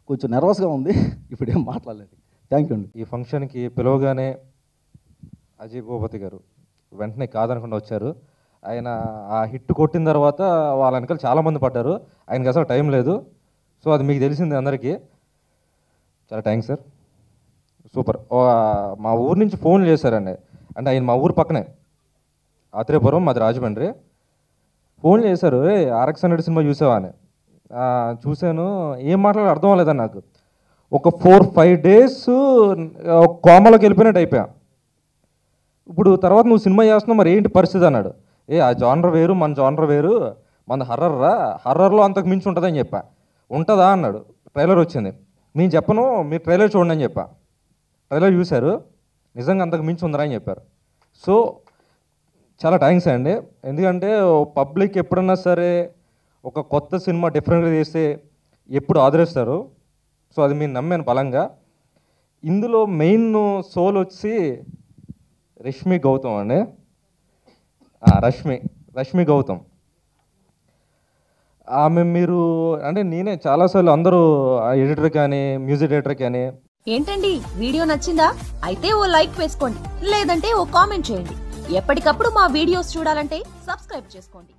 కొంచెం నర్వస్గా ఉంది, ఇప్పుడు ఏం మాట్లాడలేదు. థ్యాంక్ యూ అండి. ఈ ఫంక్షన్కి పిలవగానే అజయ్ భూపతి గారు వెంటనే కాదనకుండా వచ్చారు. ఆయన ఆ హిట్ కొట్టిన తర్వాత వాళ్ళ వెనకాల చాలామంది పడ్డారు, ఆయనకి అసలు టైం లేదు. సో అది మీకు తెలిసింది అందరికీ. చాలా థ్యాంక్స్ సార్, సూపర్. మా ఊరు నుంచి ఫోన్ చేశారండి, అంటే ఆయన మా ఊరు పక్కనే ఆత్రేయపురం, మాది రాజమండ్రి. ఫోన్ చేశారు, RX 100 సినిమా చూసావా అని. చూశాను, ఏం మాట్లాడాలో అర్థం అవ్వలేదని నాకు. ఒక 4-5 డేస్ కోమలోకి వెళ్ళిపోయినట్టు అయిపోయా. ఇప్పుడు తర్వాత నువ్వు సినిమా చేస్తున్నావు, మరి ఏంటి పరిస్థితి అన్నాడు. ఆ జానర్ వేరు, మన జానర్ వేరు, మన హర్రర్రా, హర్రర్లో అంతకు మించి ఉంటుందని చెప్పా. ఉంటుందా అన్నాడు. ట్రైలర్ వచ్చింది, నేను చెప్పను, మీరు ట్రైలర్ చూడండి అని చెప్పా. ట్రైలర్ చూశారు, నిజంగా అంతకు మించి ఉందరా అని చెప్పారు. సో చాలా థ్యాంక్స్ అండి. ఎందుకంటే పబ్లిక్ ఎప్పుడన్నా సరే ఒక కొత్త సినిమా డిఫరెంట్గా చేస్తే ఎప్పుడు ఆదరిస్తారు. సో అది మీరు నమ్మాను బలంగా. ఇందులో మెయిన్ సోల్ వచ్చి రష్మి గౌతమ్ అండి. రష్మి గౌతమ్ ఆమె మీరు అంటే నేనే చాలాసార్లు అందరూ ఎడిటర్ కానీ మ్యూజిక్ డైరెక్టర్ కానీ ఏంటండి వీడియో నచ్చిందా? అయితే ఓ లైక్ వేసుకోండి, లేదంటే ఓ కామెంట్ చేయండి. ఎప్పటికప్పుడు మా వీడియోస్ చూడాలంటే సబ్స్క్రైబ్ చేసుకోండి.